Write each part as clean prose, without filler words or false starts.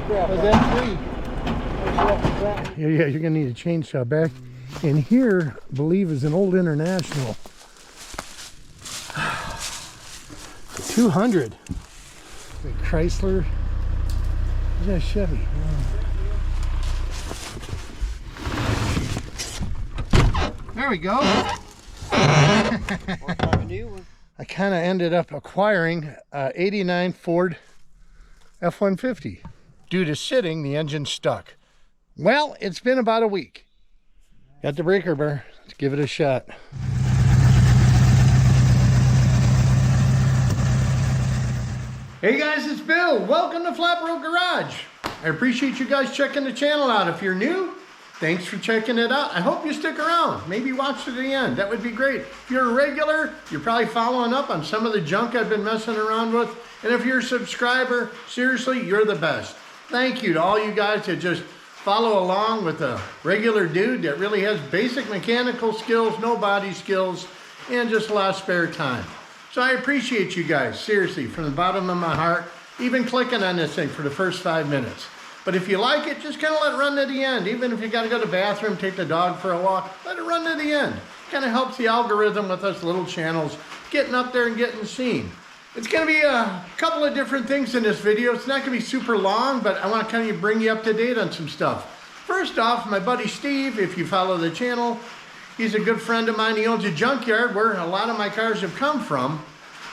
Was that 3? Yeah, you're gonna need a chainsaw back. And here, I believe, is an old International. 200. The Chrysler. Is that Chevy? There we go. I kind of ended up acquiring 89 Ford F-150. Due to sitting, the engine's stuck. Well, it's been about a week. Got the breaker bar. Let's give it a shot. Hey guys, it's Bill. Welcome to Flatbroke Garage. I appreciate you guys checking the channel out. If you're new, thanks for checking it out. I hope you stick around. Maybe watch to the end. That would be great. If you're a regular, you're probably following up on some of the junk I've been messing around with. And if you're a subscriber, seriously, you're the best. Thank you to all you guys that just follow along with a regular dude that really has basic mechanical skills, no body skills, and just a lot of spare time. So I appreciate you guys, seriously, from the bottom of my heart, even clicking on this thing for the first 5 minutes. But if you like it, just kind of let it run to the end. Even if you got to go to the bathroom, take the dog for a walk, let it run to the end. Kind of helps the algorithm with us little channels getting up there and getting seen. It's going to be a couple of different things in this video. It's not going to be super long, but I want to kind of bring you up to date on some stuff. First off, my buddy Steve, if you follow the channel, he's a good friend of mine. He owns a junkyard where a lot of my cars have come from.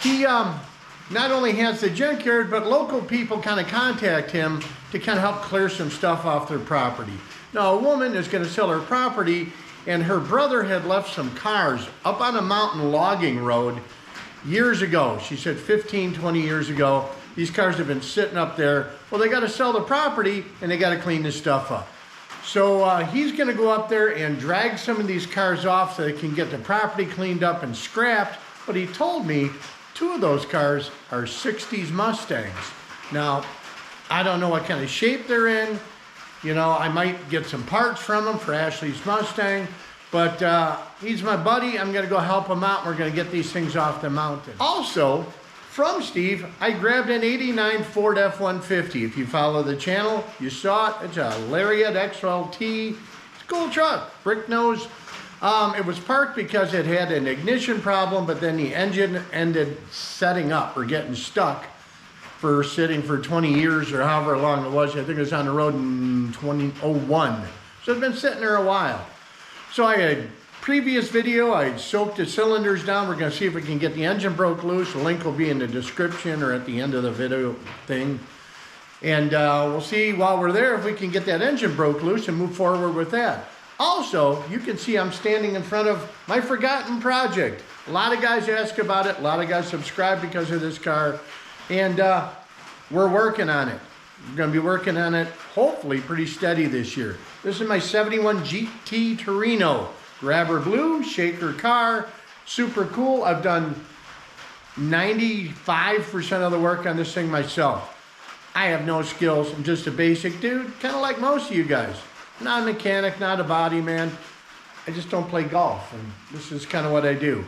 He not only has the junkyard, but local people kind of contact him to kind of help clear some stuff off their property. Now, a woman is going to sell her property, and her brother had left some cars up on a mountain logging road years ago. She said 15, 20 years ago. These cars have been sitting up there. Well, they got to sell the property, and they got to clean this stuff up. So he's going to go up there and drag some of these cars off so they can get the property cleaned up and scrapped. But he told me 2 of those cars are 60s Mustangs. Now, I don't know what kind of shape they're in. You know, I might get some parts from him for Ashleighs Mustang. But he's my buddy. I'm going to go help him out. We're going to get these things off the mountain. Also, from Steve, I grabbed an 89 Ford F-150. If you follow the channel, you saw it. It's a Lariat XLT. It's a cool truck. Brick nose. It was parked because it had an ignition problem, but then the engine ended setting up or getting stuck for sitting for 20 years or however long it was. I think it was on the road in 2001. So it's been sitting there a while. So I had previous video, I soaked the cylinders down. We're gonna see if we can get the engine broke loose. The link will be in the description or at the end of the video thing. And we'll see while we're there if we can get that engine broke loose and move forward with that. Also, you can see I'm standing in front of my forgotten project. A lot of guys ask about it. A lot of guys subscribe because of this car. And we're working on it. We're going to be working on it, hopefully, pretty steady this year. This is my 71 GT Torino. Grabber blue, shaker car, super cool. I've done 95% of the work on this thing myself. I have no skills. I'm just a basic dude, kind of like most of you guys. Not a mechanic, not a body man. I just don't play golf, and this is kind of what I do.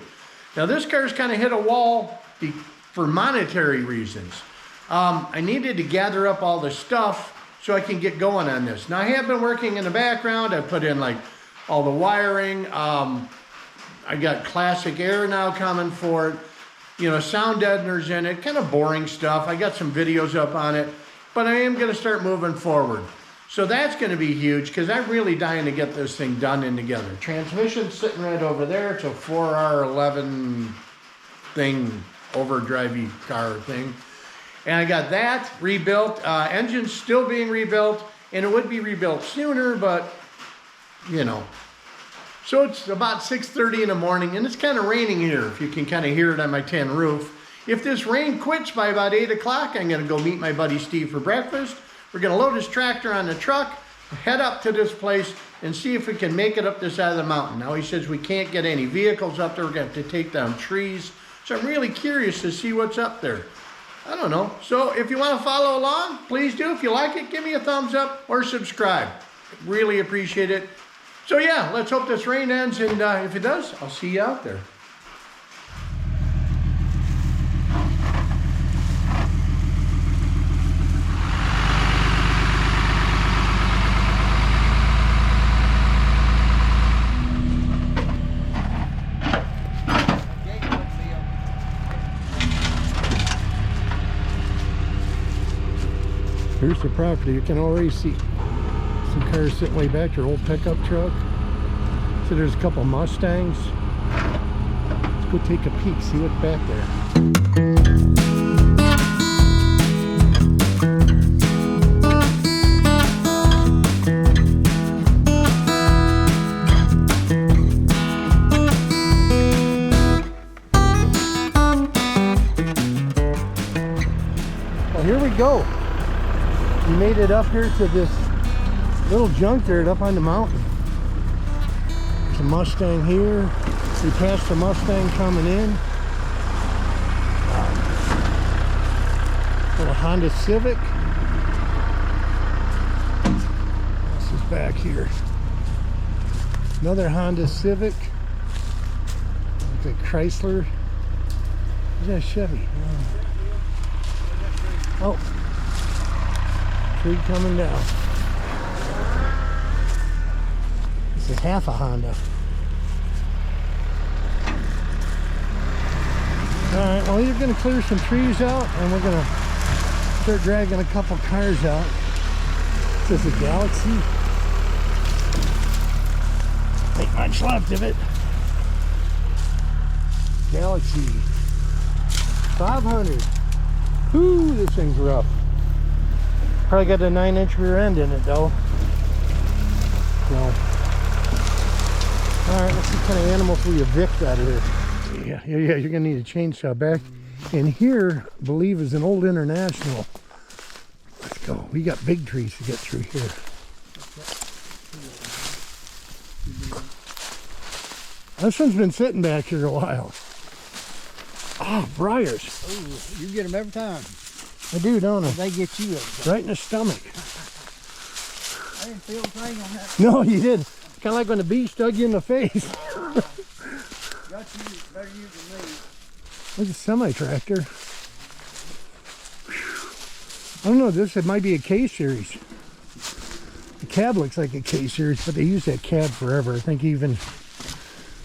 Now, this car's kind of hit a wall for monetary reasons. I needed to gather up all the stuff so I can get going on this. Now, I have been working in the background. I put in like all the wiring. I got classic air now coming for it. You know, sound deadeners in it, kind of boring stuff. I got some videos up on it, but I am going to start moving forward. So that's going to be huge because I'm really dying to get this thing done and together. Transmission's sitting right over there. It's a 4R11 thing, overdrivey car thing. And I got that rebuilt. Engine's still being rebuilt, and it would be rebuilt sooner, but, you know. So it's about 6:30 in the morning, and it's kind of raining here, if you can kind of hear it on my tin roof. If this rain quits by about 8 o'clock, I'm going to go meet my buddy Steve for breakfast. We're going to load his tractor on the truck, head up to this place, and see if we can make it up this side of the mountain. Now, he says we can't get any vehicles up there. We're going to have to take down trees. So I'm really curious to see what's up there. I don't know. So if you want to follow along, please do. If you like it, give me a thumbs up or subscribe. Really appreciate it. So yeah, let's hope this rain ends, and if it does, I'll see you out there. Here's the property. You can already see some cars sitting way back there. Old pickup truck. So there's a couple Mustangs. Let's go take a peek, see what's back there. Well, here we go. We made it up here to this little junkyard up on the mountain. There's a Mustang here. We passed the Mustang coming in. Little Honda Civic. This is back here. Another Honda Civic. Looks like Chrysler. Is that a Chevy? Oh. Tree coming down. This is half a Honda. Alright, well, you're going to clear some trees out and we're going to start dragging a couple cars out. This is a Galaxy. Ain't much left of it. Galaxy 500. Whoo, this thing's rough. Probably got a 9-inch rear end in it though. So, alright, let's see what kind of animals we evict out of here. Yeah, you're gonna need a chainsaw back. And here, I believe, is an old International. Let's go. We got big trees to get through here. This one's been sitting back here a while. Oh, briars. Oh, you get them every time. I do, don't I? They get you every time. Right in the stomach. I didn't feel a thing on that. No, you did. Kind of like when the bee stuck you in the face. Got you better use than me. Look at semi-tractor. I don't know, it might be a K-series. The cab looks like a K-series, but they use that cab forever. I think even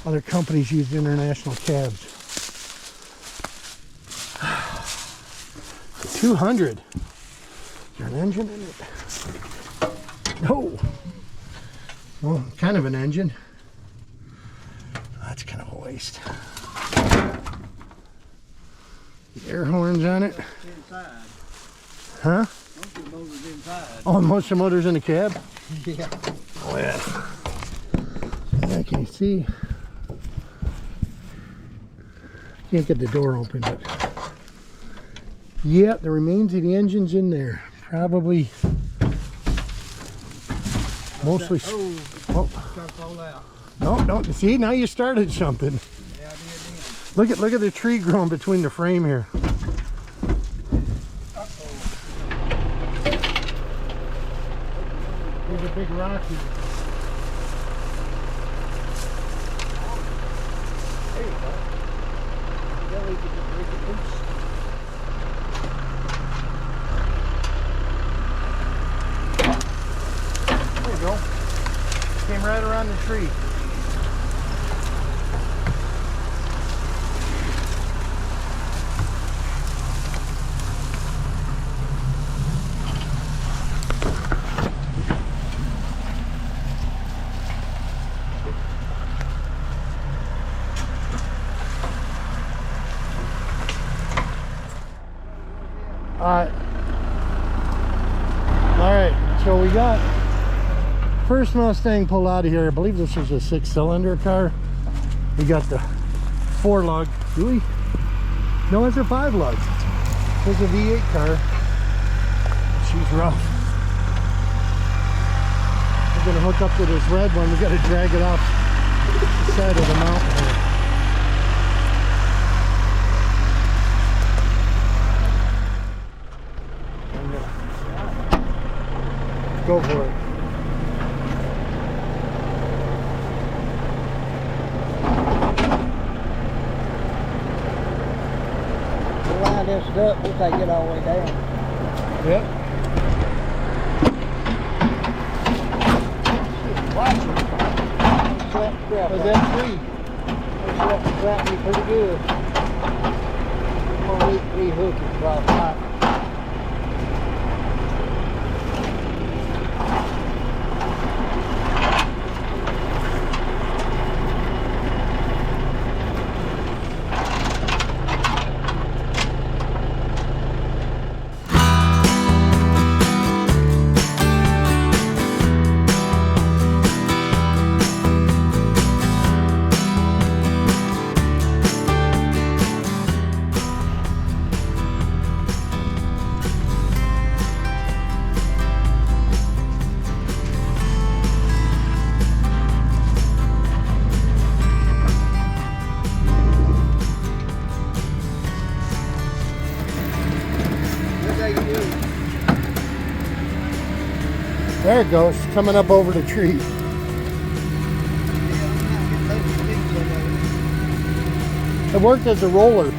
other companies use International cabs. 200. Is there an engine in it? No. Well, kind of an engine. That's kind of a waste. The air horns on it. Inside. Huh? Most of the motor's inside. Oh, most of the motor's in the cab? Yeah. Oh, yeah. Yeah, can you see? Can't get the door open, but yeah, the remains of the engine's in there. Probably mostly. Oh, try to fall out. No, don't see. Now you started something. Yeah, I did then. Look at the tree growing between the frame here. There's a big rock here. There you go. That way you can just break it loose. There you go. Came right around the tree. Alright, so we got first Mustang pulled out of here. I believe this was a 6-cylinder car. We got the 4-lug. Do we? No, it's a 5-lug. It's a V8 car. She's rough. We're gonna hook up to this red one. We gotta drag it off the side of the mountain here. Go for it. We'll line this up, we'll take it all the way down. Yep. Watch it. Was that free? That trapped me pretty good. I'm gonna rehook it probably. There it goes, coming up over the tree. It worked as a roller.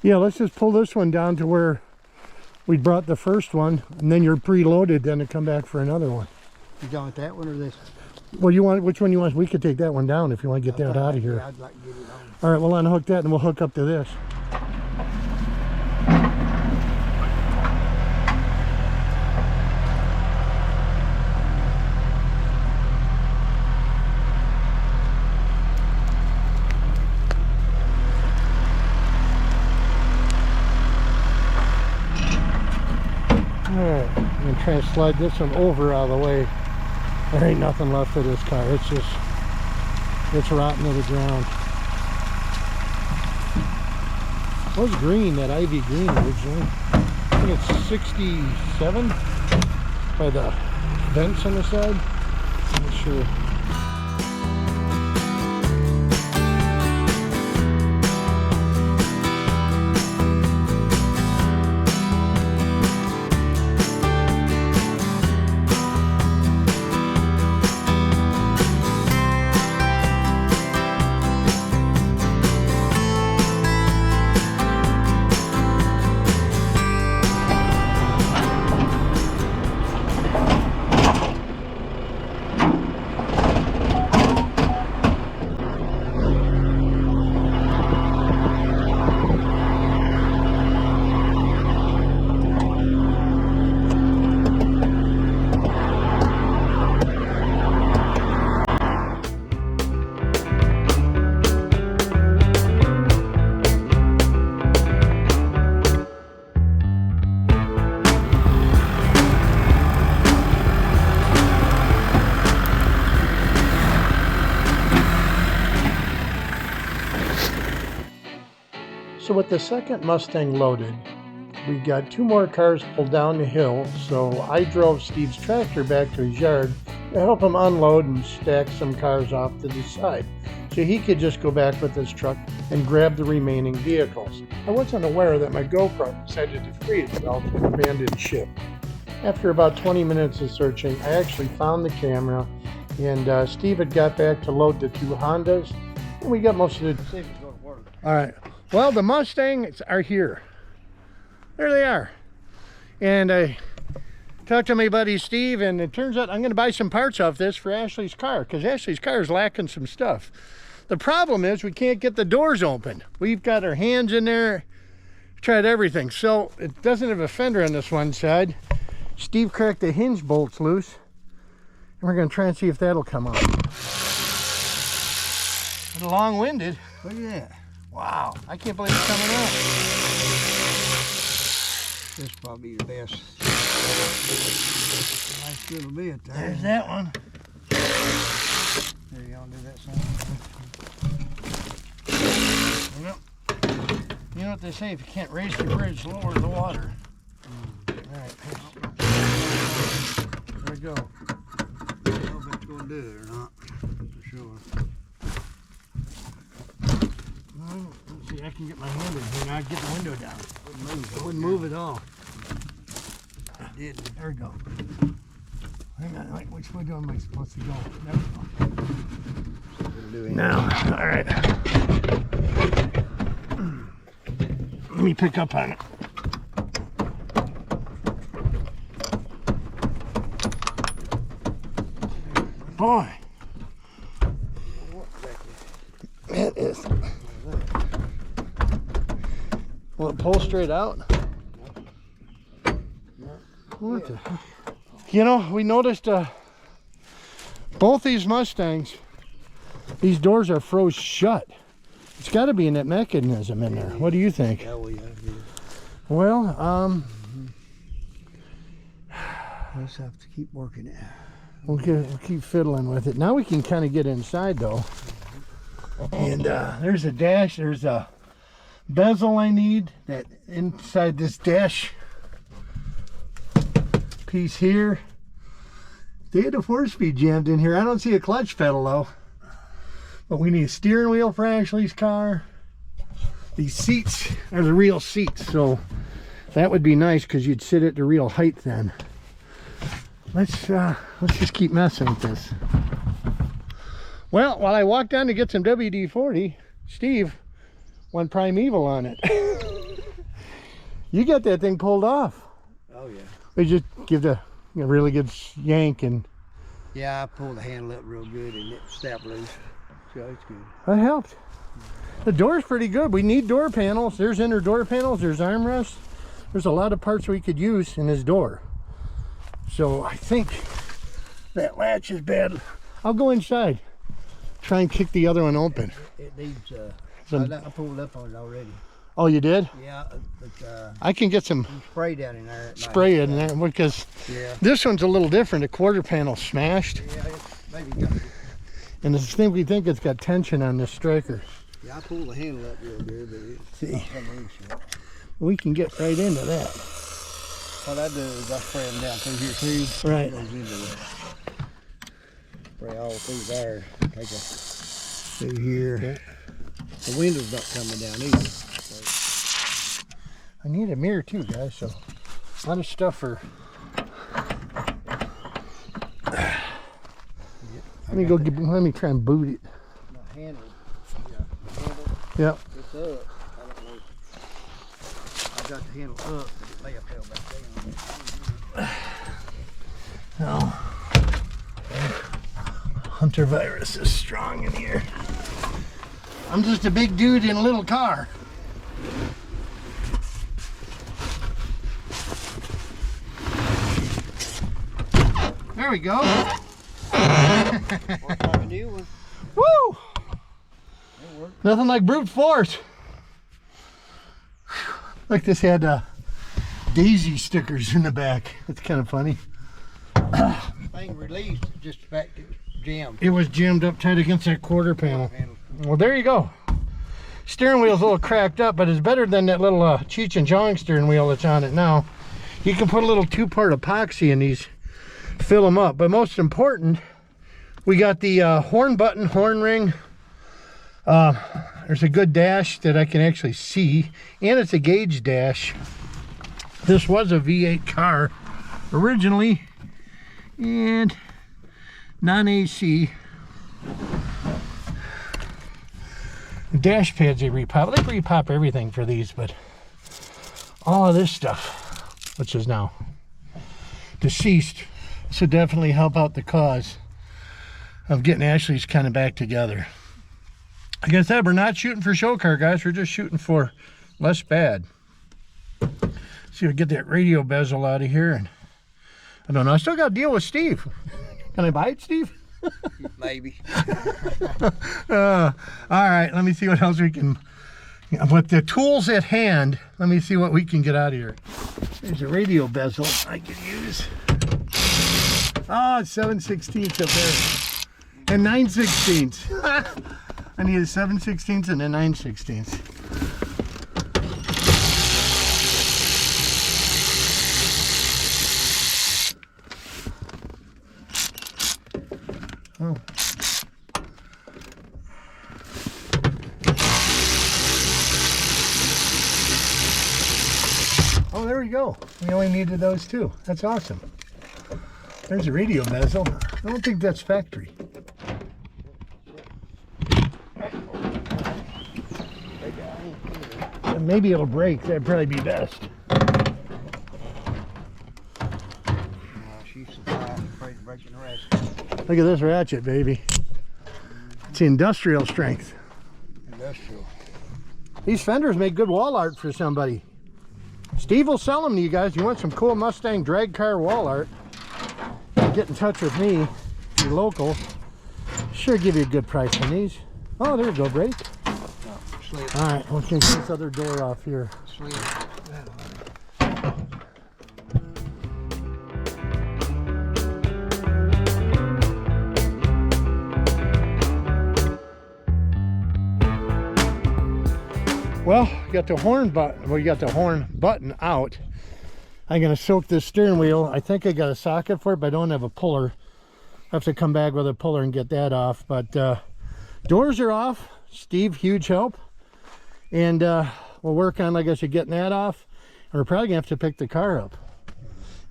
Yeah, let's just pull this one down to where we brought the first one, and then you're preloaded then to come back for another one. You done with that one or this? Well, you want, which one you want? We could take that one down if you want to get that out of here. Yeah, I'd like to get it on. All right, we'll unhook that and we'll hook up to this. Alright, I'm going to try and slide this one over out of the way. There ain't nothing left of this car. It's just, it's rotten to the ground. It was green, that ivy green originally. I think it's 67 by the vents on the side. I'm not sure. So with the second Mustang loaded, we got 2 more cars pulled down the hill, so I drove Steve's tractor back to his yard to help him unload and stack some cars off to the side, so he could just go back with his truck and grab the remaining vehicles. I wasn't aware that my GoPro decided to free itself in an abandoned ship. After about 20 minutes of searching, I actually found the camera, and Steve had got back to load the 2 Hondas, and we got most of the... All right. Well, the Mustangs are here. There they are. And I talked to my buddy Steve, and it turns out I'm going to buy some parts off this for Ashley's car, because Ashley's car is lacking some stuff. The problem is we can't get the doors open. We've got our hands in there, tried everything. So it doesn't have a fender on this one side. Steve cracked the hinge bolts loose, and we're going to try and see if that'll come off. It's long-winded. Look at that. Wow, I can't believe it's coming out. This is probably the best. Nice little bit there. There's that one. There you go, do that same. Well, you know what they say, if you can't raise the bridge, lower the water. Alright, there we go. I don't know if it's going to do it or not, for sure. Let's see, I can get my hand in here now, get the window down. It wouldn't move at all. It did. There we go. Hang on, like, which window am I supposed to go? There we go. Now, all right. Let me pick up on it. Boy. It is. Will it pull straight out? What the heck? You know, we noticed both these Mustangs, these doors are froze shut. It's got to be in that mechanism in there. What do you think? Oh, yeah. Well, We'll just have to keep working it. we'll keep fiddling with it. Now we can kind of get inside though. And there's a dash, there's a bezel I need that inside this dash piece here. They had a 4-speed jammed in here. I don't see a clutch pedal though. But we need a steering wheel for Ashleigh's car. These seats are the real seats, so that would be nice because you'd sit at the real height then. Let's just keep messing with this. Well, while I walked down to get some WD-40, Steve went primeval on it. You got that thing pulled off. Oh, yeah. We just give it a really good yank and... Yeah, I pulled the handle up real good and it snapped loose. So it's good. That helped. The door's pretty good. We need door panels. There's inner door panels. There's armrests. There's a lot of parts we could use in this door. So I think that latch is bad. I'll go inside. Try and kick the other one open. It needs, Some- I pulled up on it already. Oh, you did? Yeah, but I can get some spray down in there. At spray night. in there because Yeah. this one's a little different. The quarter panel smashed. Yeah, it's maybe got it. And we think it's got tension on this striker. Yeah, I pulled the handle up real good, but it's See. not coming loose yet. We can get right into that. What I do is I spray them down through here too. Right. It goes into the spray all through there. Take a through here. Okay. The window's not coming down either. So, I need a mirror too, guys. So a lot of stuff for... Let me try and boot it. my handle. Yeah, the handle. Yep. It's up. I don't know. I got the handle up, but it may have fell back down. No. Hunter virus is strong in here. I'm just a big dude in a little car. There we go. Works like a new one. Woo! It worked. Nothing like brute force. Like this had Daisy stickers in the back. That's kind of funny. Thing released, just the fact it was jammed. It was jammed up tight against that quarter panel. Handle. Well, there you go. Steering wheel's a little cracked up, but it's better than that little Cheech and Chong steering wheel that's on it now. You can put a little 2-part epoxy in these, fill them up. But most important, we got the horn button, horn ring. There's a good dash that I can actually see, and it's a gauge dash. This was a V8 car originally, and non-AC. The dash pads they repop. They repop everything for these, but all of this stuff, which is now deceased, this would definitely help out the cause of getting Ashleigh's kind of back together. Like I said, we're not shooting for show car, guys. We're just shooting for less bad. See if I get that radio bezel out of here. And I don't know. I still got to deal with Steve. Can I buy it, Steve? Maybe. All right, let me see what else we can, with the tools at hand, let me see what we can get out of here. There's a radio bezel I could use. Oh, it's 7/16 up there. And 9/16. I need a 7/16 and a 9/16. Oh. Oh, there we go. We only needed those two. That's awesome. There's a radio bezel. I don't think that's factory. Maybe it'll break. That'd probably be best. She's afraid of breaking the rest. Look at this ratchet, baby. It's industrial strength. Industrial. These fenders make good wall art for somebody. Steve will sell them to you guys. You want some cool Mustang drag car wall art? Get in touch with me. If you're local. Sure give you a good price on these. Oh, there we go, break. slip. All right, let's get this other door off here. Slip. Well, we got the horn button. We got the horn button out. I'm gonna soak this steering wheel. I think I got a socket for it, but I don't have a puller. I have to come back with a puller and get that off. But doors are off. Steve, huge help. And we'll work on, like I said, getting that off. And we're probably gonna have to pick the car up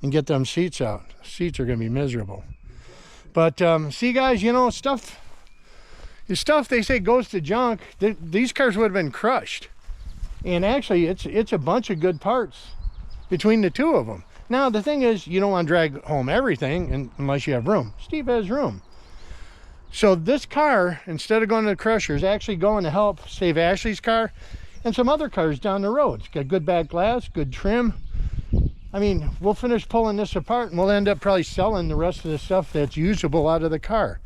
and get them seats out. Seats are gonna be miserable. But see, guys, you know, stuff. The stuff they say goes to junk. These cars would have been crushed. And actually, it's a bunch of good parts between the two of them. Now, the thing is, you don't want to drag home everything unless you have room. Steve has room. So this car, instead of going to the crusher, is actually going to help save Ashleigh's car and some other cars down the road. It's got good back glass, good trim. I mean, we'll finish pulling this apart and we'll end up probably selling the rest of the stuff that's usable out of the car.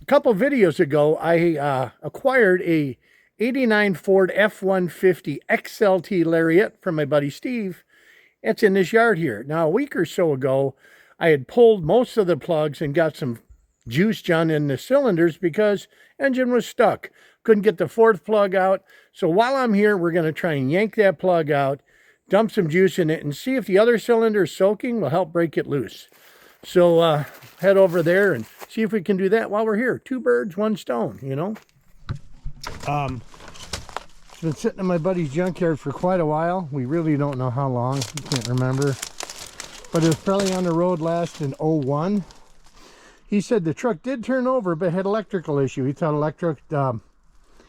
A couple videos ago, I acquired a 89 Ford F150 XLT Lariat from my buddy Steve. It's in this yard here. Now, a week or so ago, I had pulled most of the plugs and got some juice done in the cylinders because engine was stuck. Couldn't get the fourth plug out. So while I'm here, we're going to try and yank that plug out, dump some juice in it, and see if the other cylinder soaking will help break it loose. So head over there and see if we can do that while we're here. Two birds, one stone, you know. It's been sitting in my buddy's junkyard for quite a while. We really don't know how long. Can't remember. But it was probably on the road last in 01. He said the truck did turn over, but had electrical issue. He thought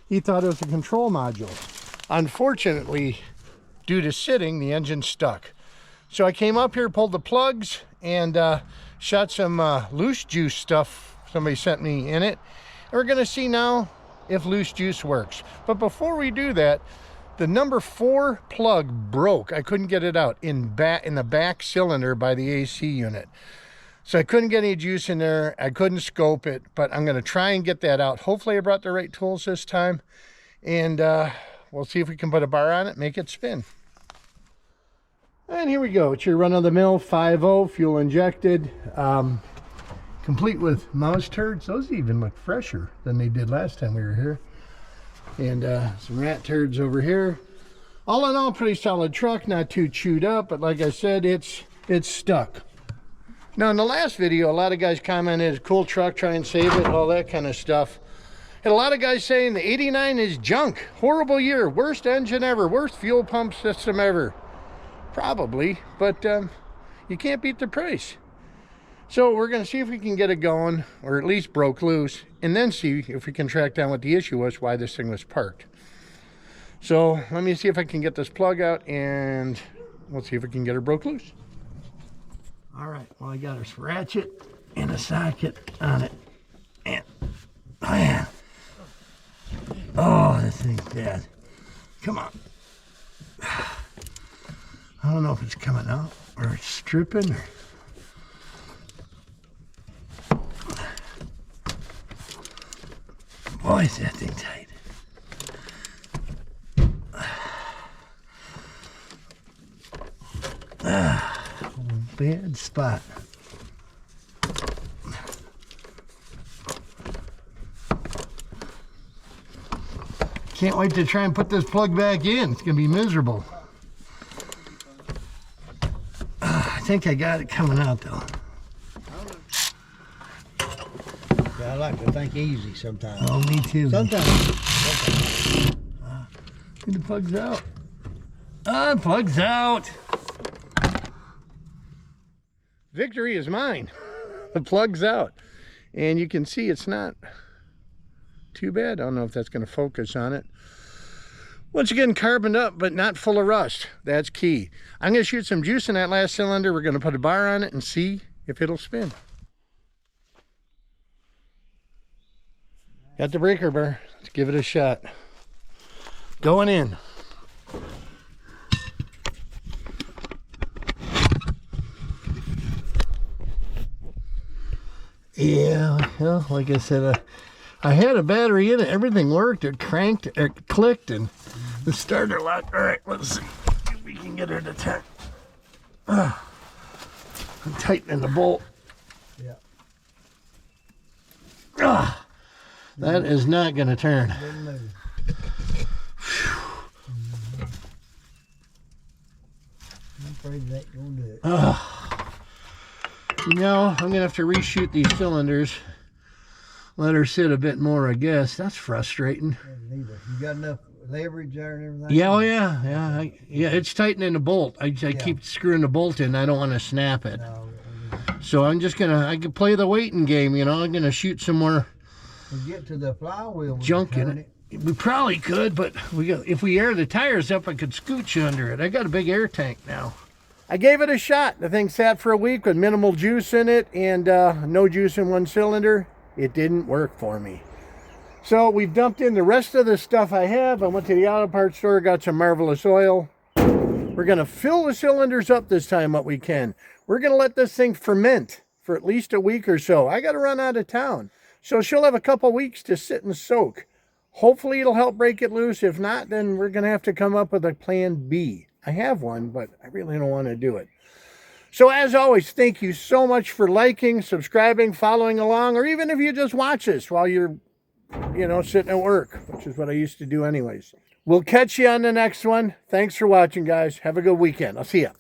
he thought it was a control module. Unfortunately, due to sitting, the engine's stuck. So I came up here, pulled the plugs, and shot some loose juice stuff somebody sent me in it. And we're gonna see now if loose juice works. But before we do that, the number 4 plug broke. I couldn't get it out in the back cylinder by the AC unit. So I couldn't get any juice in there. I couldn't scope it, but I'm gonna try and get that out. Hopefully I brought the right tools this time. And we'll see if we can put a bar on it, make it spin. And here we go. It's your run-of-the-mill 5.0 fuel injected, complete with mouse turds. Those even look fresher than they did last time we were here. And some rat turds over here. All in all, pretty solid truck, not too chewed up, but like I said, it's stuck. Now in the last video, a lot of guys commented, cool truck, try and save it, all that kind of stuff. And a lot of guys saying the 89 is junk, horrible year, worst engine ever, worst fuel pump system ever. Probably, but you can't beat the price. So we're going to see if we can get it going, or at least broke loose, and then see if we can track down what the issue was, why this thing was parked. So let me see if I can get this plug out, and we'll see if we can get her broke loose. All right, well, I got a ratchet and a socket on it. And, man. Oh, this thing's dead. Come on. I don't know if it's coming out or it's stripping. Boy, is that thing tight. Bad spot. Can't wait to try and put this plug back in. It's gonna be miserable. I think I got it coming out though. Yeah, I like to think easy sometimes. Oh, me too. Sometimes. The plug's out. Ah, plug's out. Victory is mine. The plug's out. And you can see it's not too bad. I don't know if that's going to focus on it. Once again, carboned up, but not full of rust. That's key. I'm going to shoot some juice in that last cylinder. We're going to put a bar on it and see if it'll spin. Got the breaker bar. Let's give it a shot. Going in. Yeah, well, like I said, I had a battery in it. Everything worked. It cranked, it clicked, and the starter locked. All right, let's see if we can get her to turn. I'm tightening the bolt. Yeah. That is not going to turn. Didn't move. I'm afraid that ain't gonna do it. You know, I'm going to have to reshoot these cylinders. Let her sit a bit more, I guess. That's frustrating. Neither. You got enough leverage there and everything? Yeah, oh yeah, yeah. Yeah, it's tightening the bolt. I keep screwing the bolt in. I don't want to snap it. No. So I'm just going to, I can play the waiting game, you know. I'm going to shoot some more We get to the flywheel. junk in it. We probably could, but if we air the tires up, I could scooch under it. I got a big air tank now. I gave it a shot. The thing sat for a week with minimal juice in it and no juice in one cylinder. It didn't work for me. So we've dumped in the rest of the stuff I have. I went to the auto parts store, got some Marvelous oil. We're going to fill the cylinders up this time what we can. We're going to let this thing ferment for at least a week or so. I got to run out of town. So she'll have a couple weeks to sit and soak. Hopefully it'll help break it loose. If not, then we're going to have to come up with a plan B. I have one, but I really don't want to do it. So as always, thank you so much for liking, subscribing, following along, or even if you just watch this while you're, you know, sitting at work, which is what I used to do anyways. We'll catch you on the next one. Thanks for watching, guys. Have a good weekend. I'll see ya.